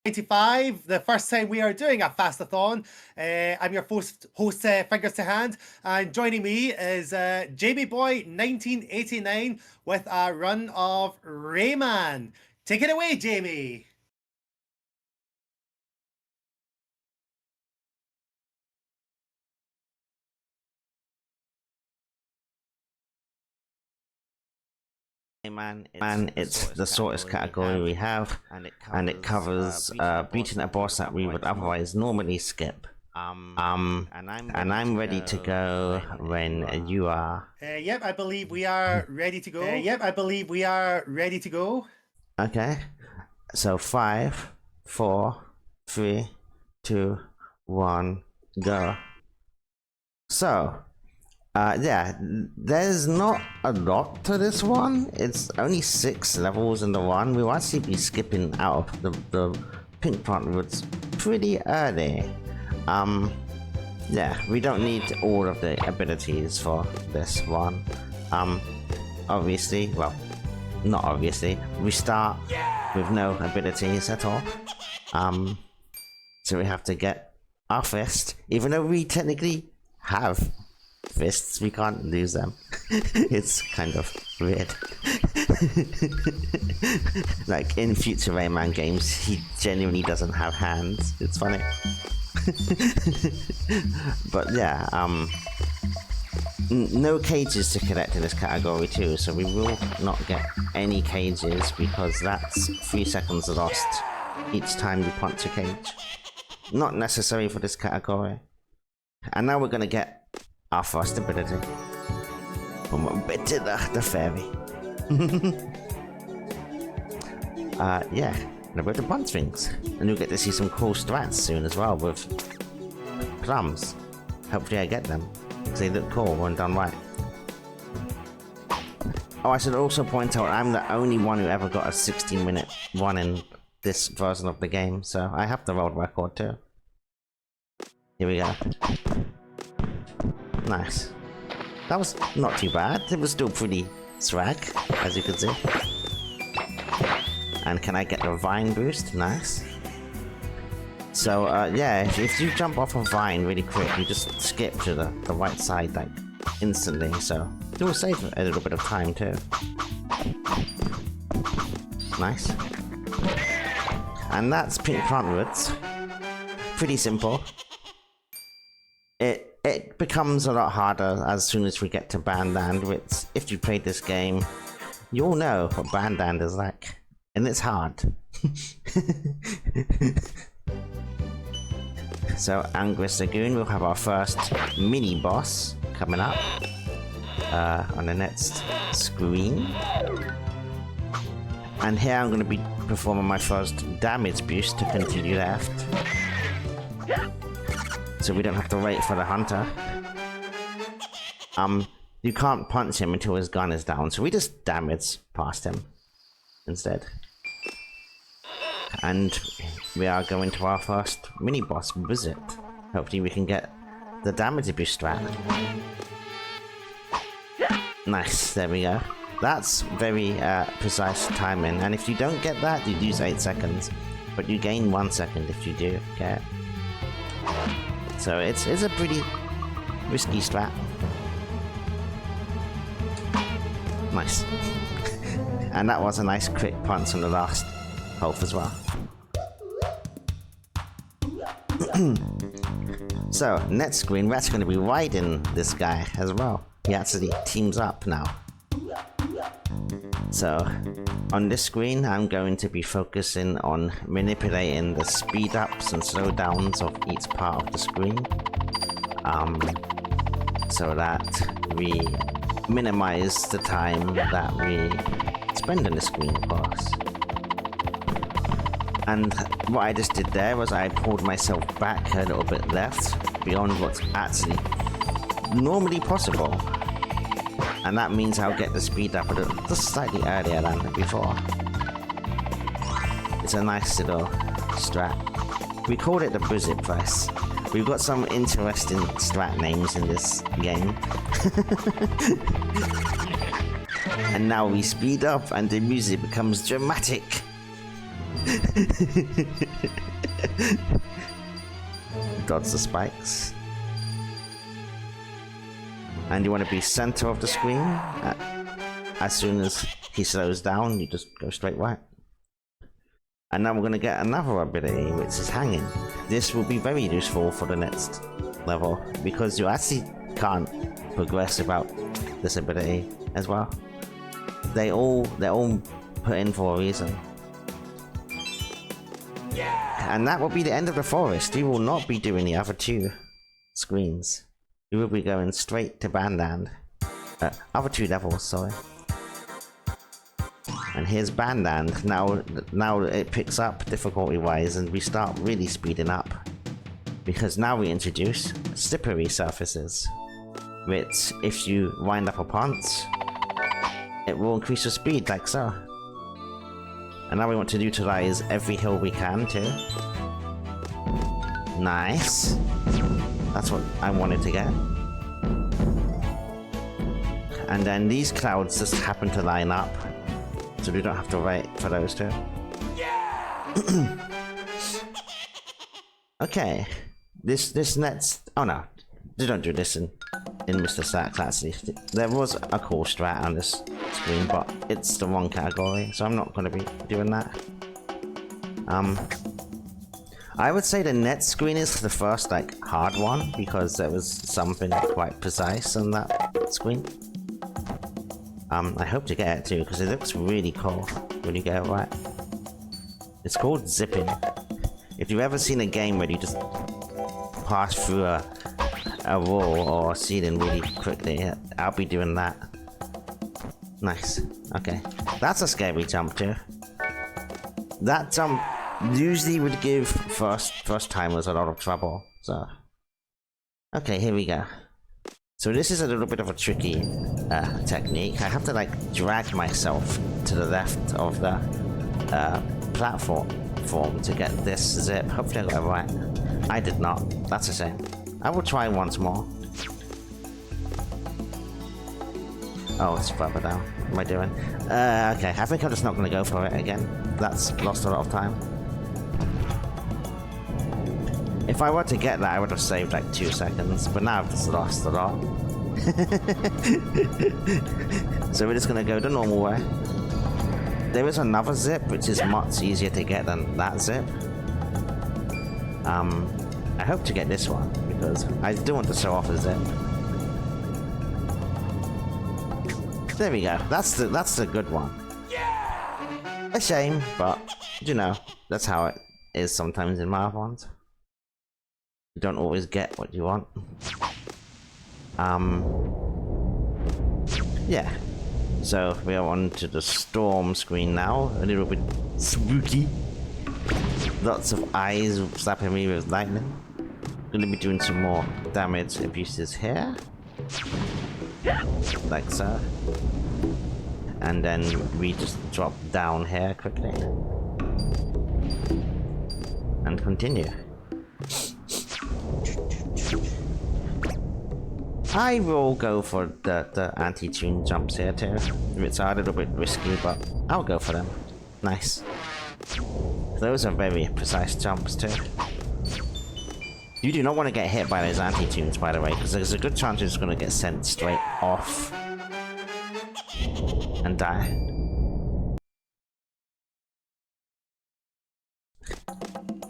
85, the first time we are doing a FAST-ATHON. I'm your host, Fingers to Hand, and joining me is Jamieboi1989 with a run of Rayman. Take it away, Jamie. Man, it's the shortest category we have, and it covers beating a boss that we would otherwise normally skip. And I'm ready to go when you are. Yep, I believe we are ready to go. Okay, so 5, 4, 3, 2, 1, go. So, yeah, there's not a lot to this one. It's only 6 levels in the one. We'll actually be skipping out of the pink plant woods pretty early. Yeah, we don't need all of the abilities for this one. Obviously, well, not obviously, we start with no abilities at all. So we have to get our fist, even though we technically have fists, we can't lose them. It's kind of weird. Like in future Rayman games, he genuinely doesn't have hands. It's funny. But yeah, no cages to collect in this category too, so we will not get any cages because that's 3 seconds lost each time you punch a cage. Not necessary for this category. And now we're gonna get our first ability from a bit to the fairy. Yeah, and about the punch rings, and you'll get to see some cool strats soon as well with plums. Hopefully I get them because they look cool when done right. Oh, I should also point out I'm the only one who ever got a 16-minute run in this version of the game, so I have the world record too. Here we go. Nice. That was not too bad. It was still pretty swag, as you can see. And can I get the vine boost? Nice. So, yeah, if you jump off a vine really quick, you just skip to the right side, like, instantly, so it will save a little bit of time, too. Nice. And that's Pink Plant Woods. Pretty simple. It becomes a lot harder as soon as we get to Bandland, which, if you played this game, you'll know what Bandland is like. And it's hard. So, Anguirus Lagoon will have our first mini-boss coming up on the next screen. And here I'm going to be performing my first damage boost to continue left. So we don't have to wait for the hunter. You can't punch him until his gun is down, so we just damage past him instead. And we are going to our first mini-boss visit. Hopefully we can get the damage boost strat. Nice, there we go. That's very precise timing, and if you don't get that, you lose 8 seconds. But you gain 1 second if you do get it. So it's a pretty risky strat. Nice. And that was a nice quick punch on the last health as well. So, next screen, we're actually going to be riding this guy as well. He actually teams up now. So, on this screen, I'm going to be focusing on manipulating the speed ups and slow downs of each part of the screen, so that we minimize the time that we spend on the screen, of course. And what I just did there was I pulled myself back a little bit left, beyond what's actually normally possible. And that means I'll get the speed up just slightly earlier than before. It's a nice little strat. We called it the Blizzard Press. We've got some interesting strat names in this game. And now we speed up and the music becomes dramatic. Dodge the spikes. And you want to be center of the screen. As soon as he slows down, you just go straight right. And now we're going to get another ability, which is hanging. This will be very useful for the next level, because you actually can't progress without this ability as well. They're all put in for a reason. And that will be the end of the forest. You will not be doing the other two screens. You will be going straight to Bandland. Other two levels, sorry. And here's Bandland. Now it picks up difficulty-wise, and we start really speeding up. Because now we introduce slippery surfaces, which, if you wind up opponents, it will increase your speed like so. And now we want to utilize every hill we can too. Nice. That's what I wanted to get. And then these clouds just happen to line up, so we don't have to wait for those two. Okay. This next... Oh no. They don't do this in Mr. Sax actually. There was a cool strat on this screen, but it's the wrong category, so I'm not going to be doing that. I would say the net screen is the first like hard one, because there was something quite precise on that screen. I hope to get it too, because it looks really cool when you get it right. It's called zipping. If you've ever seen a game where you just pass through a wall or a ceiling really quickly, I'll be doing that. Nice. Okay. That's a scary jump too. That jump usually would give first timers a lot of trouble, so... Okay, here we go. So this is a little bit of a tricky technique. I have to like drag myself to the left of the platform to get this zip. Hopefully I got it right. I did not. That's a shame. I will try once more. Oh, it's further down. What am I doing? Okay, I think I'm just not going to go for it again. That's lost a lot of time. If I were to get that, I would have saved like 2 seconds, but now I've just lost a lot. So we're just going to go the normal way. There is another zip, which is much easier to get than that zip. I hope to get this one, because I do want to show off a zip. There we go. That's the good one. A shame, but you know, that's how it is sometimes in marathons. You don't always get what you want. Yeah. So we are on to the storm screen now. A little bit spooky. Lots of eyes slapping me with lightning. Gonna be doing some more damage abuses here. Like so. And then we just drop down here quickly. And continue. I will go for the anti-tune jumps here too. It's a little bit risky, but I'll go for them. Nice. Those are very precise jumps too. You do not want to get hit by those anti-tunes, by the way, because there's a good chance you're just going to get sent straight off and die.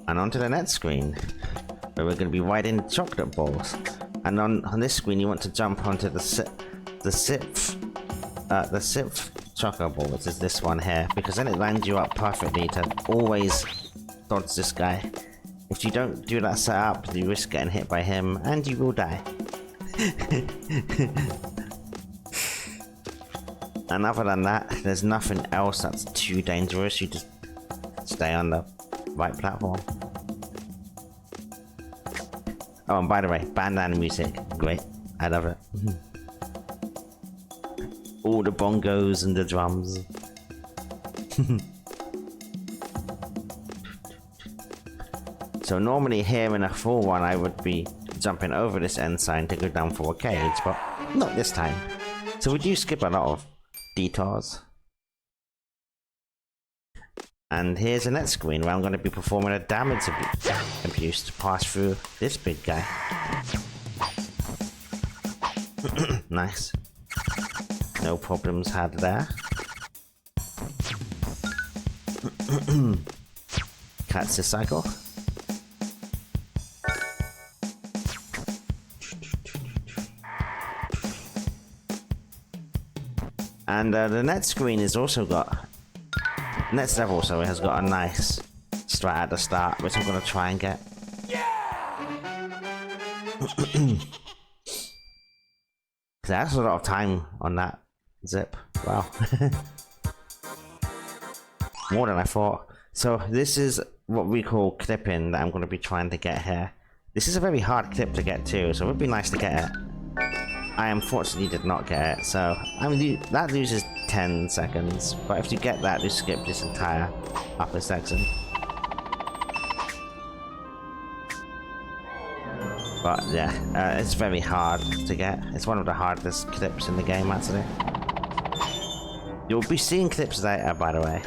And onto the next screen, where we're going to be riding chocolate balls. And on this screen, you want to jump onto the sixth chocolate ball, which is this one here, because then it lines you up perfectly to always dodge this guy. If you don't do that setup, you risk getting hit by him, and you will die. And other than that, there's nothing else that's too dangerous. You just stay on the right platform. Oh, and by the way, bandana music, great. I love it. All the bongos and the drums. So normally here in a full one, I would be jumping over this end sign to go down for a cage, but not this time. So we do skip a lot of detours. And here's a net screen where I'm going to be performing a damage abuse to pass through this big guy. Nice. No problems had there. Catch the cycle. And the net screen has also got... Next level, so it has got a nice strat at the start, which I'm going to try and get. That's a lot of time on that zip. Wow. More than I thought. So this is what we call clipping that I'm going to be trying to get here. This is a very hard clip to get too, so it would be nice to get it. I unfortunately did not get it, so I mean that loses 10 seconds, but if you get that, you skip this entire upper section. But yeah, it's very hard to get. It's one of the hardest clips in the game, actually. You'll be seeing clips later, by the way,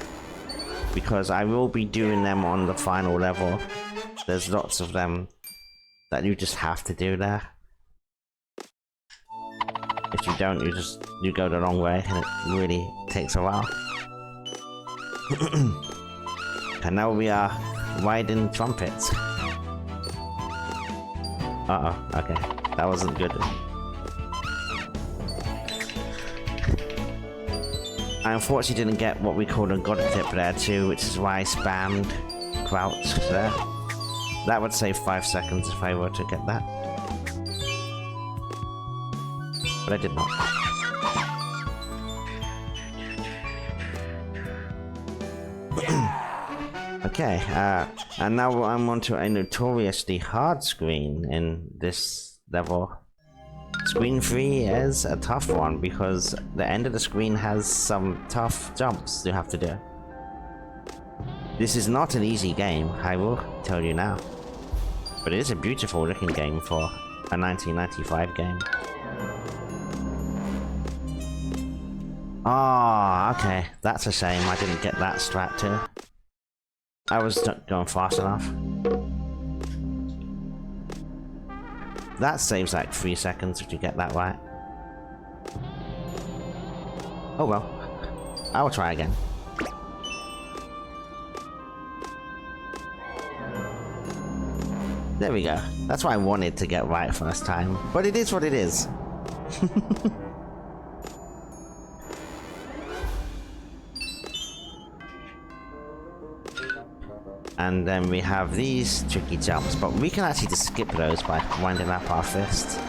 because I will be doing them on the final level. There's lots of them that you just have to do there. If you don't, you go the wrong way, and it really takes a while. And now we are riding trumpets. Uh-oh, okay. That wasn't good. I unfortunately didn't get what we call a god clip there too, which is why I spammed crouch there. That would save 5 seconds if I were to get that. But I did not. Okay, and now I'm onto a notoriously hard screen in this level. Screen 3 is a tough one because the end of the screen has some tough jumps you have to do. This is not an easy game, I will tell you now. But it is a beautiful looking game for a 1995 game. Ah, okay, that's a shame I didn't get that strat too. I was not going fast enough. That saves like 3 seconds if you get that right. Oh well, I will try again. There we go. That's what I wanted to get right first time, but it is what it is. And then we have these tricky jumps, but we can actually just skip those by winding up our fist.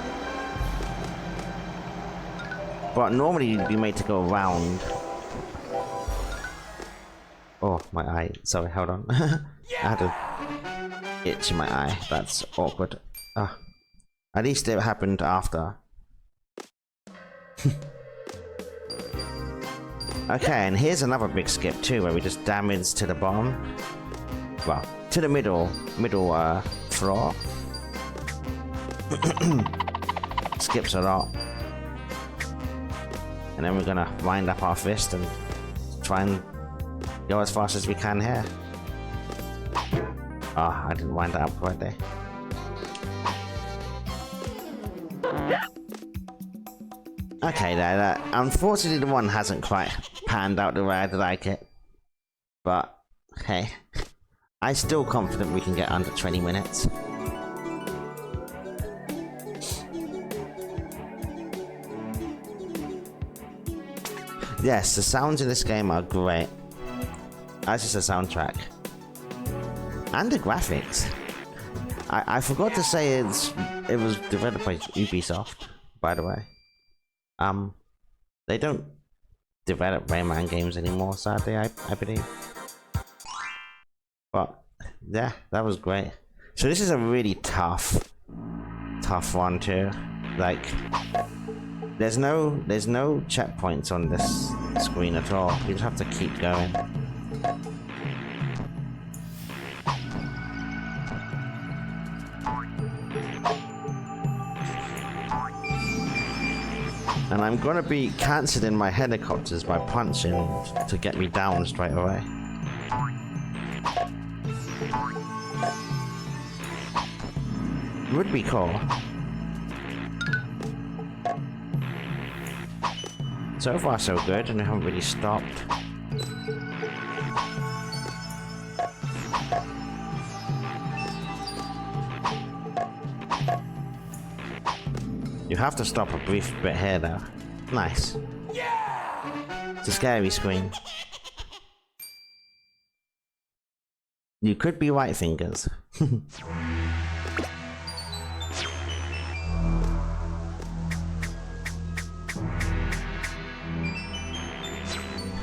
But normally you'd be made to go around. Oh, my eye. Sorry, hold on. I had an itch in my eye. That's awkward. Ah. At least it happened after. Okay, and here's another big skip too, where we just damage to the bottom. Well, to the middle floor. Skips a lot. And then we're gonna wind up our fist and try and go as fast as we can here. Ah, I didn't wind it up correctly. Okay, that unfortunately the one hasn't quite panned out the way I'd like it. But hey. I'm still confident we can get under 20 minutes. Yes, the sounds in this game are great. As is the soundtrack. And the graphics. I forgot to say it was developed by Ubisoft, by the way. They don't develop Rayman games anymore, sadly, I believe. But yeah, that was great. So this is a really tough one too. Like, there's no checkpoints on this screen at all. You just have to keep going. And I'm gonna be cancelling my helicopters by punching to get me down straight away. Would be cool. So far so good, and I haven't really stopped. You have to stop a brief bit here though. Nice. Yeah! It's a scary screen. You could be right, fingers.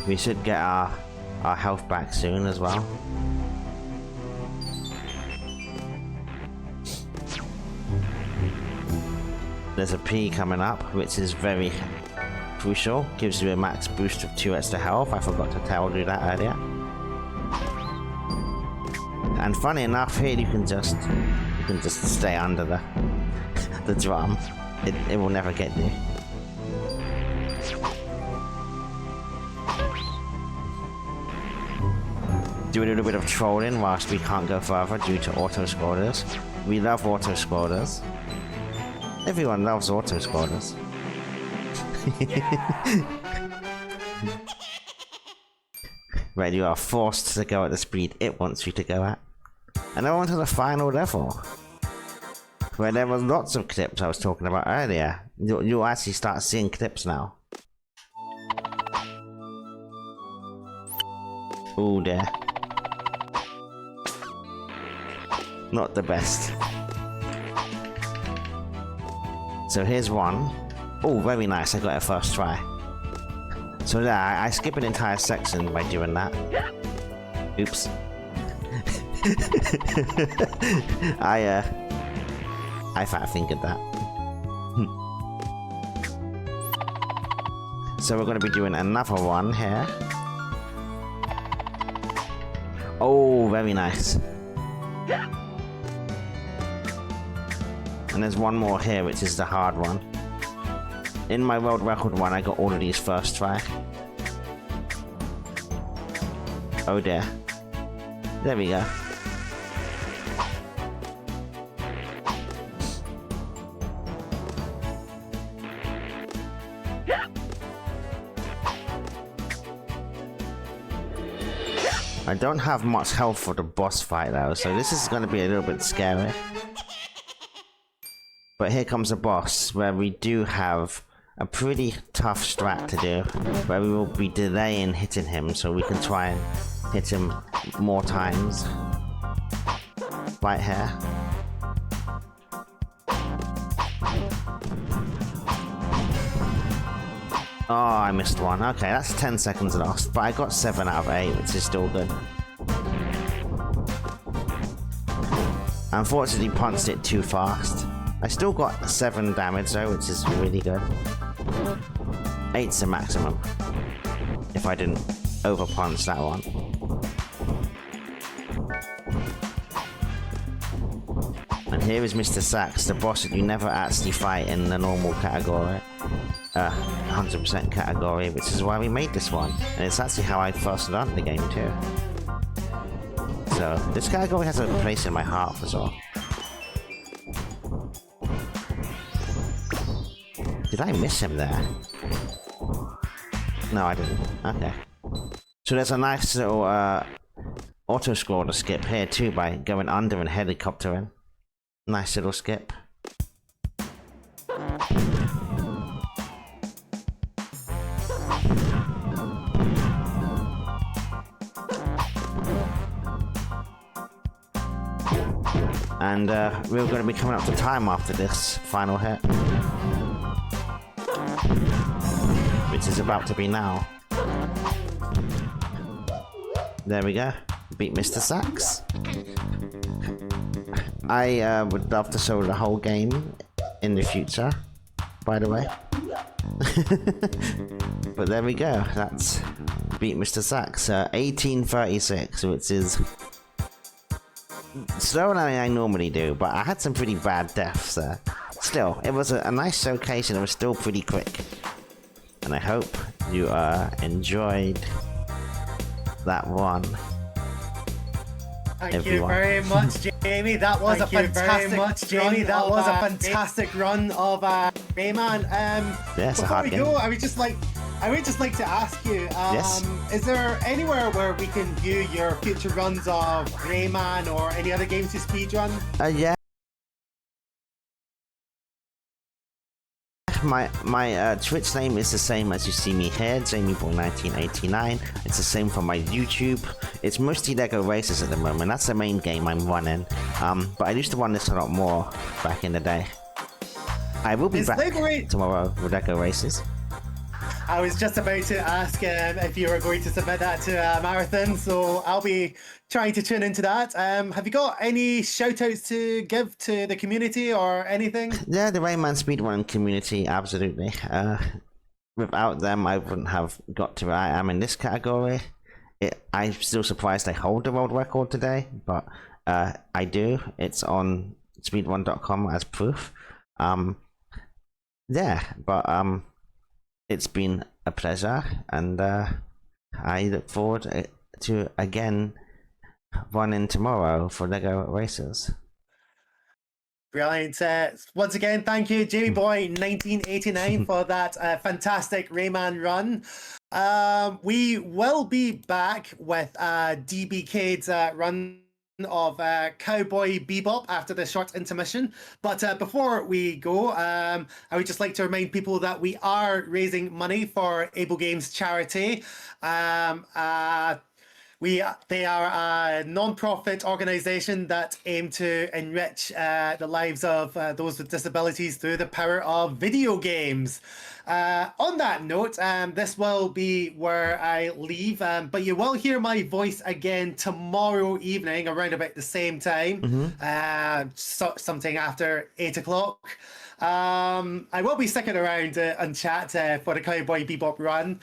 We should get our health back soon as well. There's a P coming up, which is very crucial. Gives you a max boost of 2 extra health. I forgot to tell you that earlier. And funny enough, here you can just stay under the drum. It will never get you. Do a little bit of trolling whilst we can't go further due to auto-scrollers. We love auto-scrollers. Everyone loves auto-scrollers. Right, you are forced to go at the speed it wants you to go at. And now on to the final level, where there was lots of clips I was talking about earlier. You'll actually start seeing clips now. Oh dear. Not the best. So here's one. Oh, very nice, I got it first try. So there, I skip an entire section by doing that. Oops. I fat-fingered that. So we're going to be doing another one here. Oh, very nice. And there's one more here, which is the hard one. In my world record one, I got all of these first try. Oh dear. There we go. I don't have much health for the boss fight though, so this is going to be a little bit scary. But here comes the boss, where we do have a pretty tough strat to do, where we will be delaying hitting him so we can try and hit him more times. Right here. Oh, I missed one. Okay, that's 10 seconds lost, but I got 7 out of 8, which is still good. Unfortunately, punched it too fast. I still got 7 damage though, which is really good. 8's the maximum. If I didn't over-punch that one. And here is Mr. Sax, the boss that you never actually fight in the normal category. 100% category, which is why we made this one. And it's actually how I first learned the game too. So, this category has a place in my heart as well. Did I miss him there? No, I didn't. Okay. So there's a nice little auto-scroller skip here too by going under and helicoptering. Nice little skip. And we're going to be coming up to time after this final hit. Which is about to be now. There we go. Beat Mr. Sax. I would love to show the whole game in the future, by the way. But there we go. That's Beat Mr. Sax. 1836, which is slower than I normally do, but I had some pretty bad deaths there. Still, it was a nice showcase and it was still pretty quick. And I hope you enjoyed that one. Thank everyone. you very much, Jamie. That was a fantastic run of Rayman. Yeah, it's a Before hard we game. go, I would just like to ask you, Yes. is there anywhere where we can view your future runs of Rayman or any other games you speedrun? Yeah. My Twitch name is the same as you see me here, Jamieboi1989. It's the same for my YouTube. It's mostly Lego Races at the moment. That's the main game I'm running. But I used to run this a lot more back in the day. I will be back tomorrow with Lego Races. I was just about to ask if you were going to submit that to a marathon, so I'll be trying to tune into that. Have you got any shout outs to give to the community or anything? Yeah, the Rayman speedrun community, absolutely. Without them, I wouldn't have got to where I am in this category. I'm still surprised I hold the world record today, but I do. It's on speedrun.com as proof. Yeah, but it's been a pleasure, and I look forward to again running tomorrow for Lego Racers. Brilliant. Once again, thank you, Jamieboi1989, for that fantastic Rayman run. We will be back with DBK's run of Cowboy Bebop after the short intermission. But before we go, I would just like to remind people that we are raising money for Able Games charity. They are a non-profit organisation that aim to enrich the lives of those with disabilities through the power of video games. On that note, this will be where I leave, but you will hear my voice again tomorrow evening around about the same time, something after 8 o'clock. I will be sticking around and chat for the Cowboy Bebop run.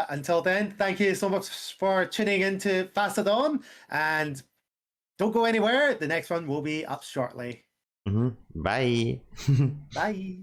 Until then, thank you so much for tuning into FAST-ATHON, and don't go anywhere. The next one will be up shortly. Bye. Bye.